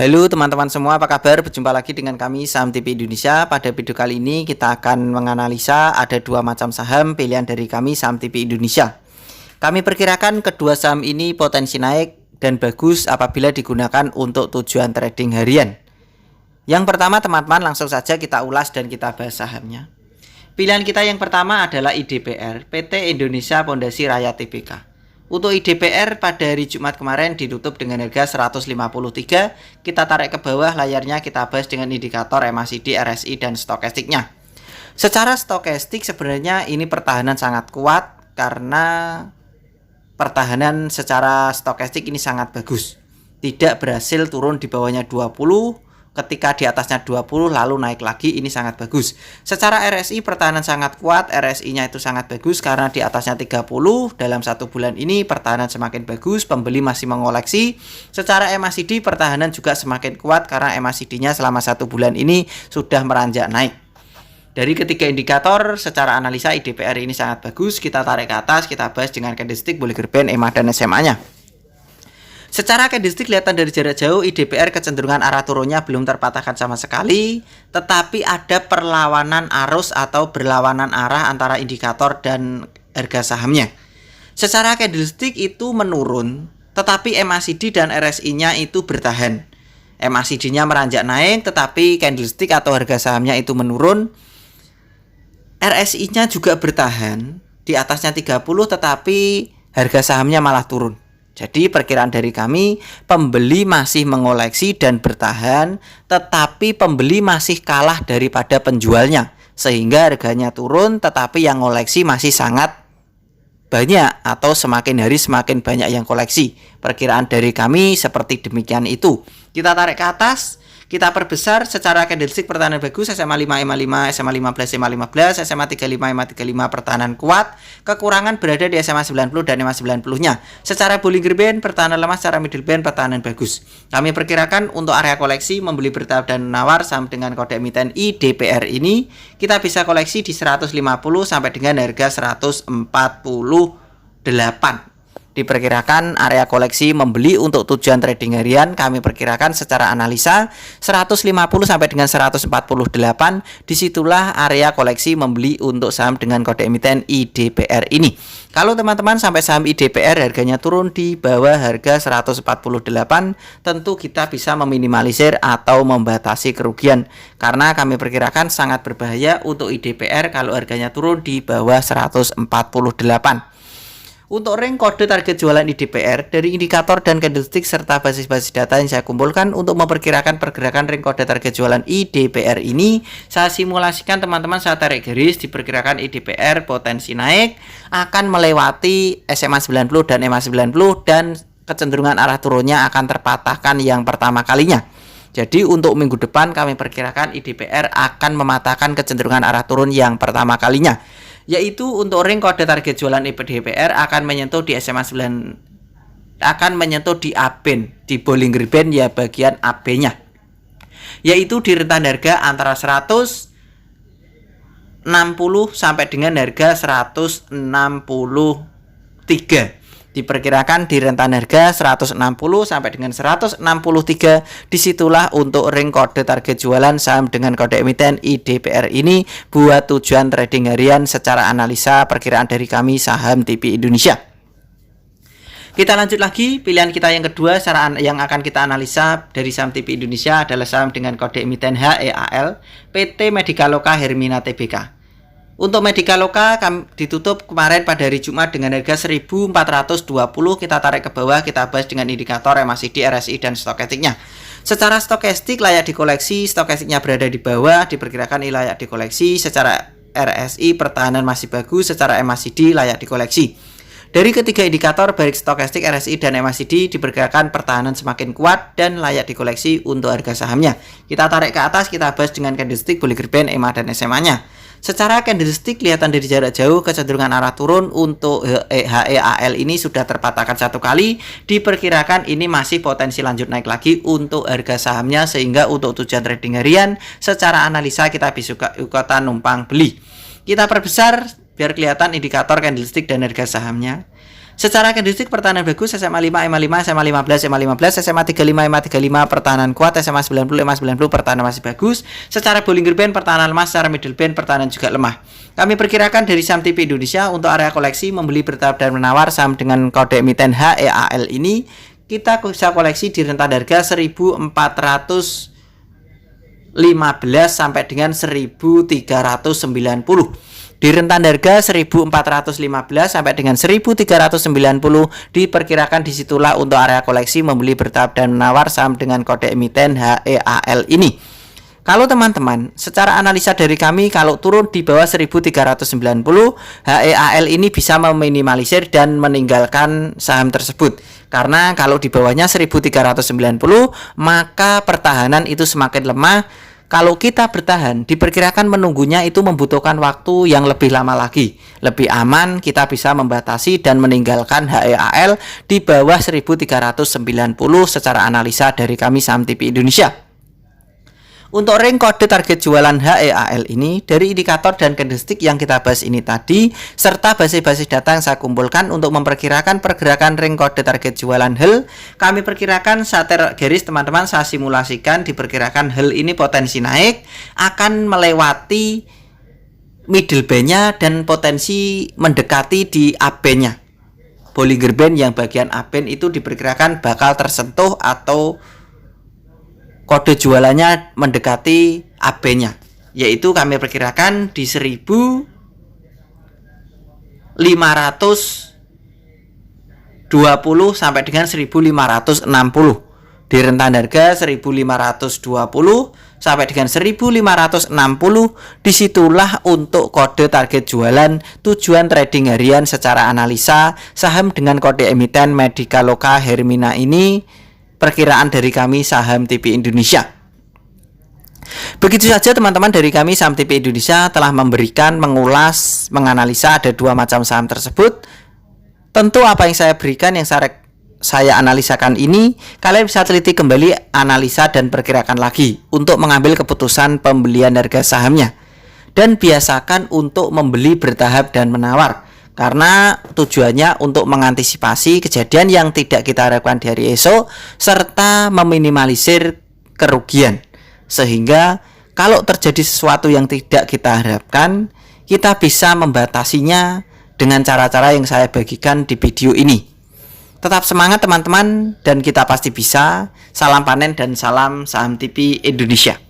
Halo teman-teman semua, apa kabar? Berjumpa lagi dengan kami Saham TV Indonesia. Pada video kali ini kita akan menganalisa ada dua macam saham pilihan dari kami Saham TV Indonesia. Kami perkirakan kedua saham ini potensi naik dan bagus apabila digunakan untuk tujuan trading harian. Yang pertama teman-teman, langsung saja kita ulas dan kita bahas sahamnya. Pilihan kita yang pertama adalah IDPR, PT Indonesia Pondasi Raya Tbk. Untuk IDPR pada hari Jumat kemarin ditutup dengan harga 153. Kita tarik ke bawah layarnya, kita bahas dengan indikator MACD, RSI, dan stokastiknya. Secara stokastik sebenarnya ini pertahanan sangat kuat karena pertahanan secara stokastik ini sangat bagus. Tidak berhasil turun di bawahnya 20. Ketika di atasnya 20 lalu naik lagi, ini sangat bagus. Secara RSI pertahanan sangat kuat, RSI-nya itu sangat bagus karena di atasnya 30 dalam satu bulan ini pertahanan semakin bagus, pembeli masih mengoleksi. Secara MACD pertahanan juga semakin kuat karena MACD-nya selama satu bulan ini sudah meranjak naik. Dari ketiga indikator secara analisa IDPR ini sangat bagus. Kita tarik ke atas, kita bahas dengan candlestick, Bollinger Band, EMA, dan SMA-nya. Secara candlestick kelihatan dari jarak jauh IDPR kecenderungan arah turunnya belum terpatahkan sama sekali, tetapi ada perlawanan arus atau berlawanan arah antara indikator dan harga sahamnya. Secara candlestick itu menurun, tetapi MACD dan RSI-nya itu bertahan. MACD-nya meranjak naik, tetapi candlestick atau harga sahamnya itu menurun. RSI-nya juga bertahan di atasnya 30, tetapi harga sahamnya malah turun. Jadi perkiraan dari kami, pembeli masih mengoleksi dan bertahan, tetapi pembeli masih kalah daripada penjualnya, sehingga harganya turun, tetapi yang koleksi masih sangat banyak atau semakin hari semakin banyak yang koleksi. Perkiraan dari kami seperti demikian itu. Kita tarik ke atas, kita perbesar. Secara candlestick pertahanan bagus, SMA 5, EMA 5, SMA 15, EMA 15, SMA 35, EMA 35 pertahanan kuat. Kekurangan berada di SMA 90 dan EMA 90-nya. Secara Bollinger Band pertahanan lemah, secara middle band pertahanan bagus. Kami perkirakan untuk area koleksi membeli bertahap dan menawar saham dengan kode emiten IDPR ini kita bisa koleksi di 150 sampai dengan harga 148. Diperkirakan area koleksi membeli untuk tujuan trading harian kami perkirakan secara analisa 150 sampai dengan 148. Disitulah area koleksi membeli untuk saham dengan kode emiten IDPR ini. Kalau teman-teman sampai saham IDPR harganya turun di bawah harga 148, tentu kita bisa meminimalisir atau membatasi kerugian, karena kami perkirakan sangat berbahaya untuk IDPR kalau harganya turun di bawah 148. Untuk rank kode target jualan IDPR dari indikator dan candlestick serta basis-basis data yang saya kumpulkan untuk memperkirakan pergerakan rank kode target jualan IDPR ini, saya simulasikan teman-teman, saya tarik garis. Diperkirakan IDPR potensi naik akan melewati SMA 90 dan EMA 90 dan kecenderungan arah turunnya akan terpatahkan yang pertama kalinya. Jadi untuk minggu depan kami perkirakan IDPR akan mematahkan kecenderungan arah turun yang pertama kalinya, yaitu untuk ring kode target jualan IDPR akan menyentuh di SMA 9, akan menyentuh di A-band, di Bollinger Band ya bagian AB-nya, yaitu di rentan harga antara 160 sampai dengan harga 163. Diperkirakan di rentan harga 160 sampai dengan 163. Disitulah untuk ring kode target jualan saham dengan kode emiten IDPR ini buat tujuan trading harian secara analisa perkiraan dari kami Saham TV Indonesia. Kita lanjut lagi, pilihan kita yang kedua secara yang akan kita analisa dari Saham TV Indonesia adalah saham dengan kode emiten HEAL, PT Medikaloka Hermina Tbk. Untuk Medikaloka ditutup kemarin pada hari Jumat dengan harga 1.420. Kita tarik ke bawah, kita bahas dengan indikator MACD, RSI, dan stokastiknya. Secara stokastik layak dikoleksi, stokastiknya berada di bawah, diperkirakan ini layak dikoleksi. Secara RSI pertahanan masih bagus, secara MACD layak dikoleksi. Dari ketiga indikator baik stokastik, RSI, dan MACD diperkirakan pertahanan semakin kuat dan layak dikoleksi untuk harga sahamnya. Kita tarik ke atas, kita bahas dengan candlestick, Bollinger Band, EMA, dan SMA-nya. Secara candlestick kelihatan dari jarak jauh kecenderungan arah turun untuk HEAL ini sudah terpatahkan satu kali. Diperkirakan ini masih potensi lanjut naik lagi untuk harga sahamnya, sehingga untuk tujuan trading harian secara analisa kita bisa ikutan numpang beli. Kita perbesar biar kelihatan indikator candlestick dan harga sahamnya. Secara kandidastik pertahanan bagus SMA 5, EMA 5, SMA 15, EMA 15, SMA 35, EMA 35 pertahanan kuat, SMA 90, EMA 90 pertahanan masih bagus. Secara Bollinger Band pertahanan lemah, secara Middle Band pertahanan juga lemah. Kami perkirakan dari saham TV Indonesia untuk area koleksi membeli bertahap dan menawar saham dengan kode emiten HEAL ini kita bisa koleksi di rentan harga 1415 sampai dengan 1390. Di rentan harga 1415 sampai dengan 1390 diperkirakan disitulah untuk area koleksi membeli bertahap dan menawar saham dengan kode emiten HEAL ini. Kalau teman-teman, secara analisa dari kami kalau turun di bawah 1390, HEAL ini bisa meminimalisir dan meninggalkan saham tersebut. Karena kalau di bawahnya 1390, maka pertahanan itu semakin lemah. Kalau kita bertahan, diperkirakan menunggunya itu membutuhkan waktu yang lebih lama lagi. Lebih aman, kita bisa membatasi dan meninggalkan HEAL di bawah 1390 secara analisa dari kami Saham TV Indonesia. Untuk ring kode target jualan HEAL ini dari indikator dan candlestick yang kita bahas ini tadi serta basis-basis data yang saya kumpulkan untuk memperkirakan pergerakan ring kode target jualan HEL, kami perkirakan saat garis teman-teman saya simulasikan diperkirakan HEL ini potensi naik akan melewati middle band-nya dan potensi mendekati di up-band-nya. Bollinger Band yang bagian up-band itu diperkirakan bakal tersentuh atau kode jualannya mendekati AB-nya, yaitu kami perkirakan di 1520 sampai dengan 1560. Di rentan harga 1520 sampai dengan 1560 disitulah untuk kode target jualan tujuan trading harian secara analisa saham dengan kode emiten Medicaloka Hermina ini. Perkiraan dari kami Saham TV Indonesia. Begitu saja teman-teman dari kami Saham TV Indonesia telah memberikan, mengulas, menganalisa ada dua macam saham tersebut. Tentu apa yang saya berikan, yang saya analisakan ini, kalian bisa teliti kembali, analisa dan perkirakan lagi untuk mengambil keputusan pembelian harga sahamnya. Dan biasakan untuk membeli bertahap dan menawar. Karena tujuannya untuk mengantisipasi kejadian yang tidak kita harapkan di hari esok serta meminimalisir kerugian. Sehingga kalau terjadi sesuatu yang tidak kita harapkan, kita bisa membatasinya dengan cara-cara yang saya bagikan di video ini. Tetap semangat teman-teman dan kita pasti bisa. Salam panen dan salam Saham TV Indonesia.